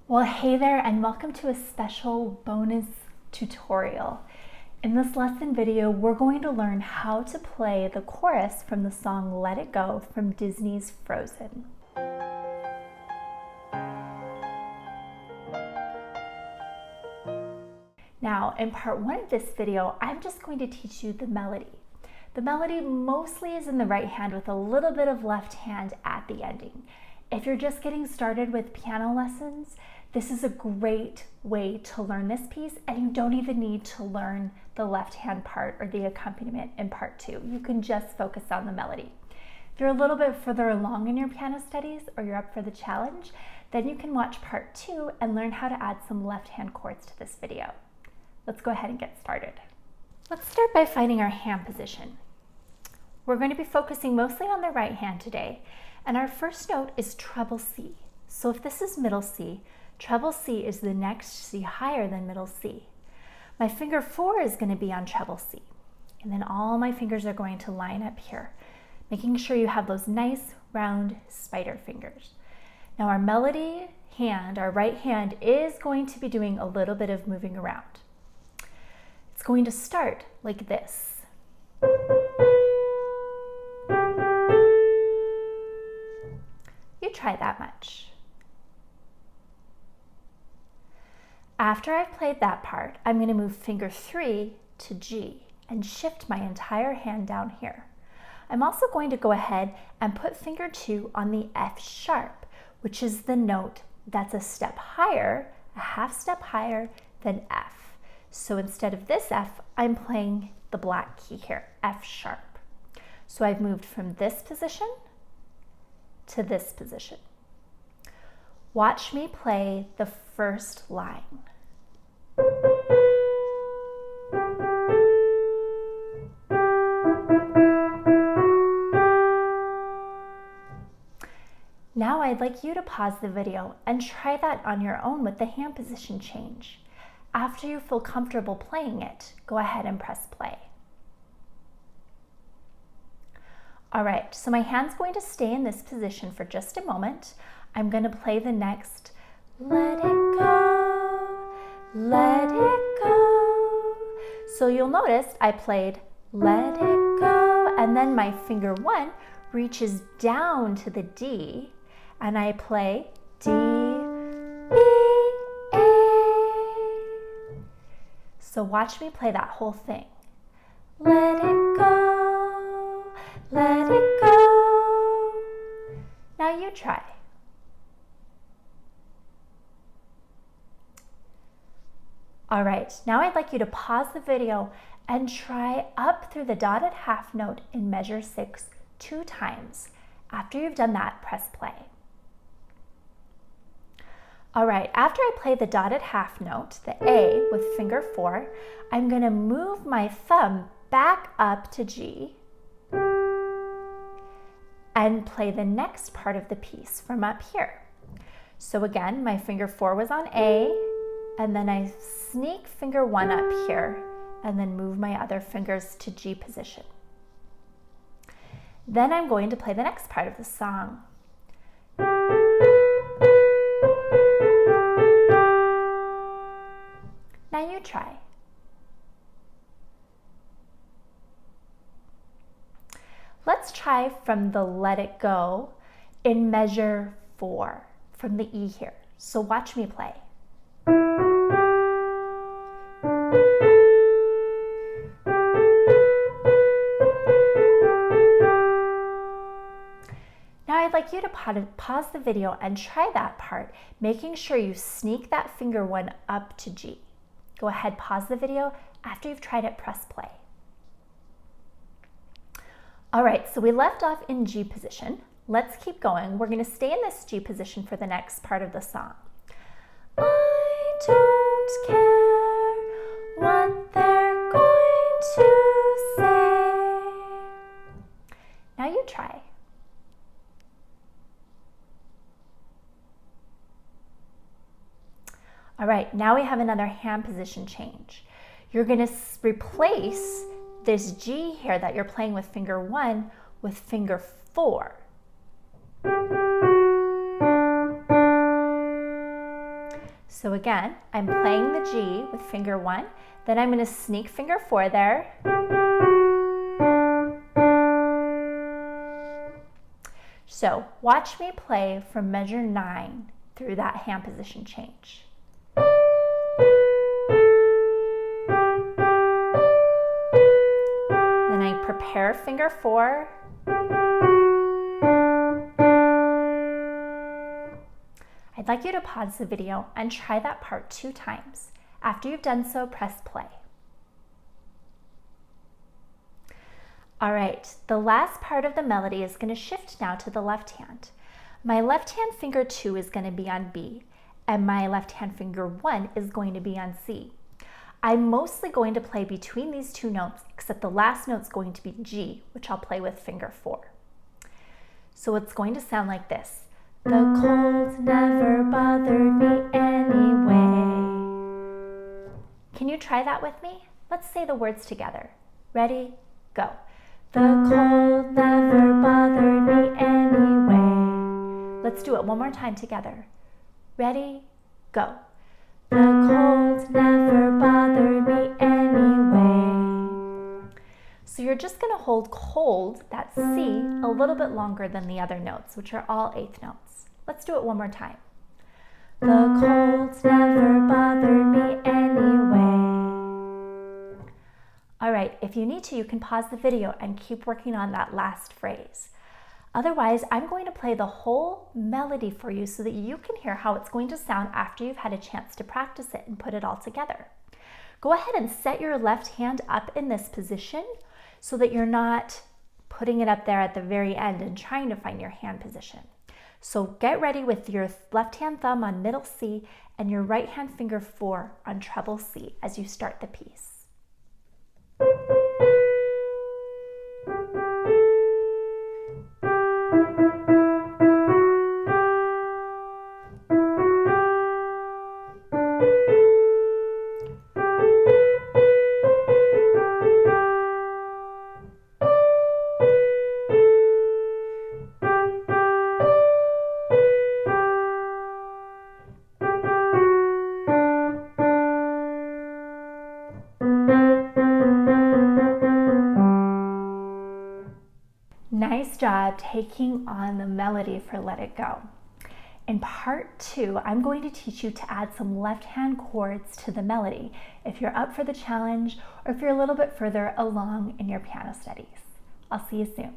Well, hey there, and welcome to a special bonus tutorial. In this lesson video, we're going to learn how to play the chorus from the song Let It Go from Disney's Frozen. Now, in part one of this video, I'm just going to teach you the melody. The melody mostly is in the right hand with a little bit of left hand at the ending. If you're just getting started with piano lessons, this is a great way to learn this piece, and you don't even need to learn the left hand part or the accompaniment in part two. You can just focus on the melody. If you're a little bit further along in your piano studies or you're up for the challenge, then you can watch part two and learn how to add some left hand chords to this video. Let's go ahead and get started. Let's start by finding our hand position. We're going to be focusing mostly on the right hand today, and our first note is treble C. So if this is middle C, treble C is the next C higher than middle C. My finger 4 is going to be on treble C, and then all my fingers are going to line up here, making sure you have those nice round spider fingers. Now our melody hand, our right hand, is going to be doing a little bit of moving around. It's going to start like this. You try that much. After I've played that part, I'm going to move finger 3 to G and shift my entire hand down here. I'm also going to go ahead and put finger 2 on the F sharp, which is the note that's a step higher, a half step higher than F. So instead of this F, I'm playing the black key here, F sharp. So I've moved from this position to this position. Watch me play the first line. Now I'd like you to pause the video and try that on your own with the hand position change. After you feel comfortable playing it, go ahead and press play. All right, so my hand's going to stay in this position for just a moment. I'm going to play the next Let It Go, Let It Go. So you'll notice I played Let It Go, and then my finger 1 reaches down to the D, and I play D, B, A. So watch me play that whole thing. Let it go, let it go. Now you try. All right, now I'd like you to pause the video and try up through the dotted half note in measure 6 2 times. After you've done that, press play. All right, after I play the dotted half note, the A with finger 4, I'm going to move my thumb back up to G and play the next part of the piece from up here. So again, my finger 4 was on A, and then I sneak finger 1 up here and then move my other fingers to G position. Then I'm going to play the next part of the song. Now you try. Let's try from the Let It Go in measure 4 from the E here. So watch me play. Now I'd like you to pause the video and try that part, making sure you sneak that finger 1 up to G. Go ahead, pause the video. After you've tried it, press play. All right, so we left off in G position. Let's keep going. We're going to stay in this G position for the next part of the song. I don't care what they're going to say. Now you try. All right, now we have another hand position change. You're going to replace this G here that you're playing with finger 1 with finger 4. So again, I'm playing the G with finger 1, then I'm going to sneak finger 4 there. So watch me play from measure 9 through that hand position change. Then I prepare finger 4. I'd like you to pause the video and try that part 2 times. After you've done so, press play. All right, the last part of the melody is going to shift now to the left hand. My left hand finger 2 is going to be on B, and my left hand finger 1 is going to be on C. I'm mostly going to play between these 2 notes, except the last note's going to be G, which I'll play with finger 4. So it's going to sound like this. The cold never bothered me anyway. Can you try that with me? Let's say the words together. Ready? Go. The cold never bothered me anyway. Let's do it one more time together. Ready? Go. The cold never bothered me anyway. So you're just going to hold cold, that C, a little bit longer than the other notes, which are all 8th notes. Let's do it one more time. The cold never bothered me anyway. All right, if you need to, you can pause the video and keep working on that last phrase. Otherwise, I'm going to play the whole melody for you so that you can hear how it's going to sound after you've had a chance to practice it and put it all together. Go ahead and set your left hand up in this position so that you're not putting it up there at the very end and trying to find your hand position. So get ready with your left hand thumb on middle C and your right hand finger 4 on treble C as you start the piece. Nice job taking on the melody for Let It Go. In part 2, I'm going to teach you to add some left hand chords to the melody if you're up for the challenge or if you're a little bit further along in your piano studies. I'll see you soon.